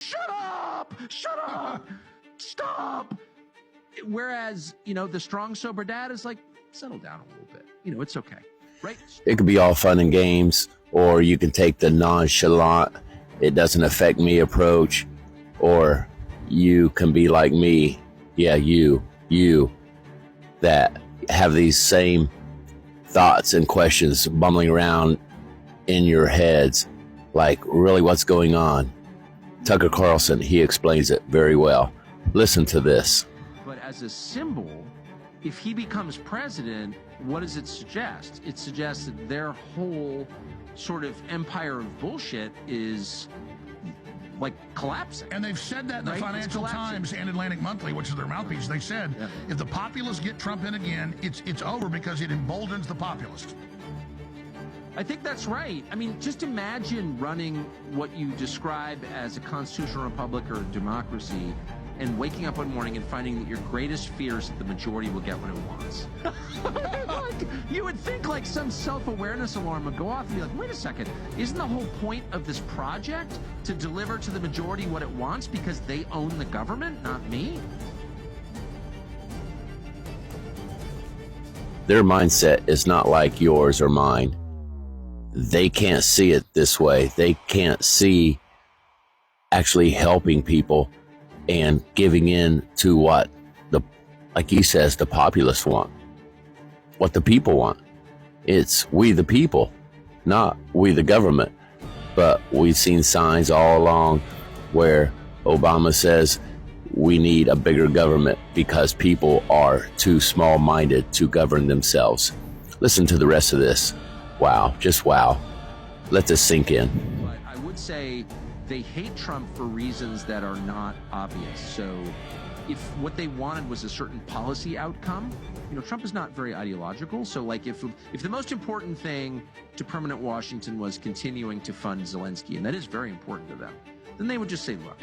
shut up, shut up, stop. Whereas, the strong, sober dad is like, settle down a little bit. It's okay, right? It could be all fun and games, or you can take the nonchalant, it doesn't affect me approach, or you can be like me. Yeah, you that have these same thoughts and questions bumbling around in your heads. Like, really, what's going on? Tucker Carlson, he explains it very well. Listen to this. But as a symbol, if he becomes president, what does it suggest? It suggests that their whole sort of empire of bullshit is like collapsing. And they've said that in the Financial Times and Atlantic Monthly, which is their mouthpiece. They said, if the populists get Trump in again, it's over because it emboldens the populists. I think that's right. I mean, just imagine running what you describe as a constitutional republic or a democracy and waking up one morning and finding that your greatest fear is that the majority will get what it wants. You would think like some self-awareness alarm would go off and be like, wait a second, isn't the whole point of this project to deliver to the majority what it wants because they own the government, not me? Their mindset is not like yours or mine. They can't see it this way. They can't see actually helping people and giving in to what like he says, the populists want, what the people want. It's we the people, not we the government. But we've seen signs all along where Obama says we need a bigger government because people are too small-minded to govern themselves. Listen to the rest of this. Wow, just wow. Let this sink in. But I would say they hate Trump for reasons that are not obvious. So if what they wanted was a certain policy outcome, Trump is not very ideological. So like if the most important thing to permanent Washington was continuing to fund Zelensky, and that is very important to them, then they would just say, look,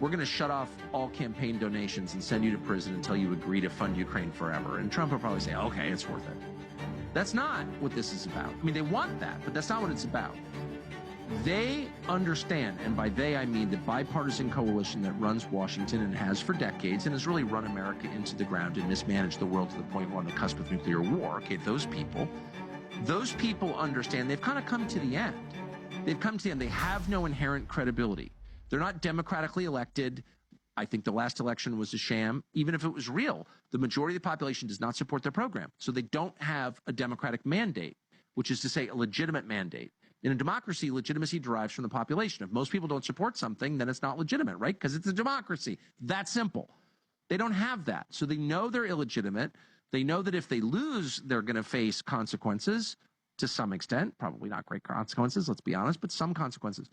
we're going to shut off all campaign donations and send you to prison until you agree to fund Ukraine forever. And Trump will probably say, okay, it's worth it. That's not what this is about. I mean, they want that, but that's not what it's about. They understand, and by they I mean the bipartisan coalition that runs Washington and has for decades and has really run America into the ground and mismanaged the world to the point we're on the cusp of nuclear war. Okay, those people understand. They've kind of come to the end. They've come to the end. They have no inherent credibility. They're not democratically elected. I think the last election was a sham. Even if it was real, the majority of the population does not support their program. So they don't have a democratic mandate, which is to say a legitimate mandate. In a democracy, legitimacy derives from the population. If most people don't support something, then it's not legitimate, right? Because it's a democracy. That simple. They don't have that. So they know they're illegitimate. They know that if they lose, they're going to face consequences to some extent. Probably not great consequences, let's be honest, but some consequences.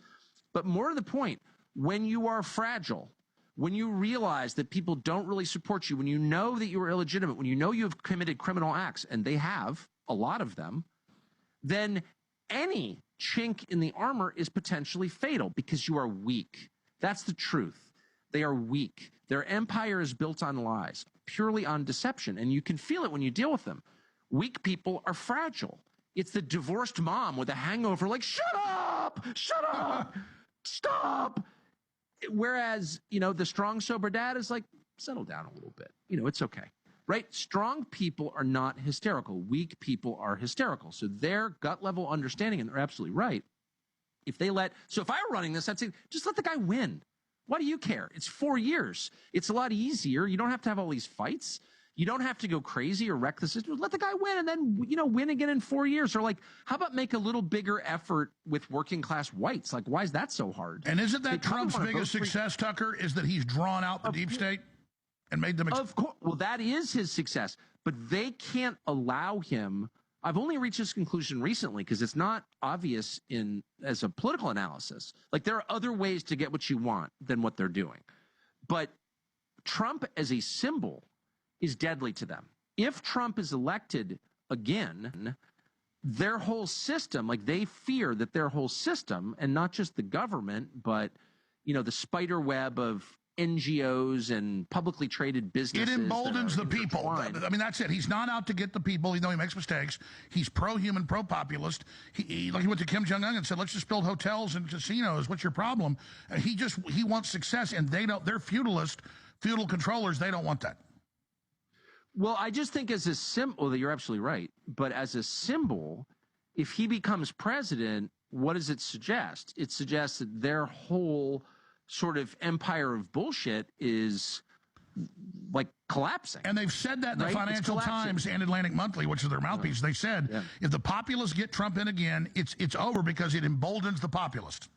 But more to the point, when you are fragile, when you realize that people don't really support you, when you know that you are illegitimate, when you know you have committed criminal acts, and they have, a lot of them, then any chink in the armor is potentially fatal because you are weak. That's the truth. They are weak. Their empire is built on lies, purely on deception, and you can feel it when you deal with them. Weak people are fragile. It's the divorced mom with a hangover like, shut up, stop. Whereas, the strong, sober dad is like, settle down a little bit. It's okay. Right? Strong people are not hysterical. Weak people are hysterical. So their gut level understanding, and they're absolutely right. If I were running this, I'd say, just let the guy win. Why do you care? It's 4 years. It's a lot easier. You don't have to have all these fights. You don't have to go crazy or wreck the system. Let the guy win and then, win again in 4 years. Or how about make a little bigger effort with working class whites? Like, why is that so hard? And isn't that Trump's biggest success, Tucker, is that he's drawn out the deep state? And made them. Of course. Well, that is his success. But they can't allow him. I've only reached this conclusion recently because it's not obvious as a political analysis. Like, there are other ways to get what you want than what they're doing. But Trump as a symbol is deadly to them. If Trump is elected again, their whole system, they fear that their whole system, and not just the government, but, the spider web of NGOs and publicly traded businesses. It emboldens the people. I mean, that's it. He's not out to get the people, even though he makes mistakes. He's pro-human, pro-populist. He went to Kim Jong-un and said, let's just build hotels and casinos. What's your problem? He wants success, and they're feudal controllers. They don't want that. Well, I just think as a symbol, you're absolutely right. But as a symbol, if he becomes president, what does it suggest? It suggests that their whole sort of empire of bullshit is like collapsing. And they've said that in the Financial Times and Atlantic Monthly, which is their mouthpiece. They said if the populists get Trump in again, it's over because it emboldens the populist.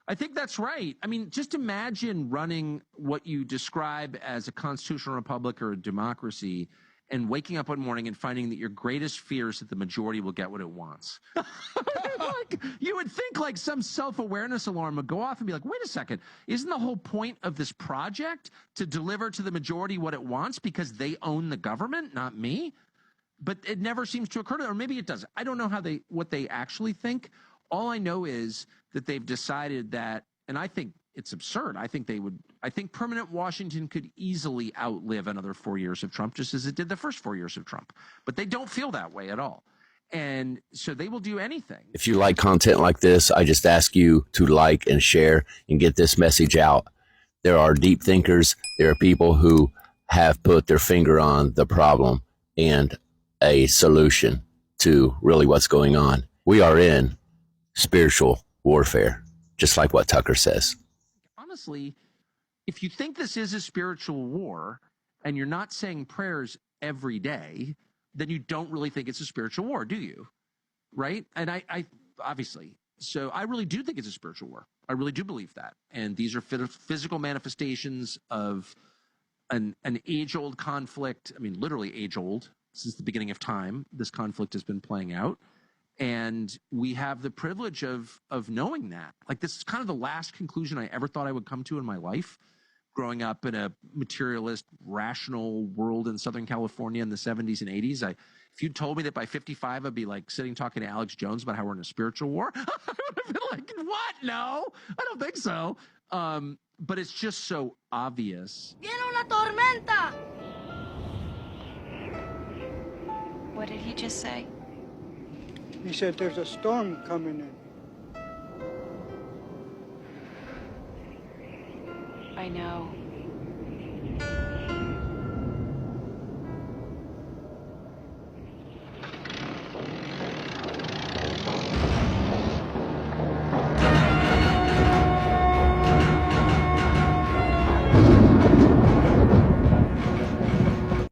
I think that's right. I mean, just imagine running what you describe as a constitutional republic or a democracy and waking up one morning and finding that your greatest fear is that the majority will get what it wants. Like, you would think like some self-awareness alarm would go off and be like, wait a second, isn't the whole point of this project to deliver to the majority what it wants because they own the government, not me? But it never seems to occur to them, or maybe it does. I don't know what they actually think. All I know is that they've decided that, and I think it's absurd. I think permanent Washington could easily outlive another 4 years of Trump, just as it did the first 4 years of Trump. But they don't feel that way at all. And so they will do anything. If you like content like this, I just ask you to like and share and get this message out. There are deep thinkers. There are people who have put their finger on the problem and a solution to really what's going on. We are in spiritual warfare, just like what Tucker says. Honestly, if you think this is a spiritual war and you're not saying prayers every day, then you don't really think it's a spiritual war, do you? Right? And I obviously, so I really do think it's a spiritual war. I really do believe that. And these are physical manifestations of an age-old conflict. I mean, literally age-old. Since the beginning of time, this conflict has been playing out. And we have the privilege of knowing that. Like, this is kind of the last conclusion I ever thought I would come to in my life, growing up in a materialist, rational world in Southern California in the 70s and 80s. If you'd told me that by 55 I'd be like sitting talking to Alex Jones about how we're in a spiritual war, I would have been like, what? No, I don't think so. But it's just so obvious. Viene una tormenta! What did he just say? He said there's a storm coming in. I know.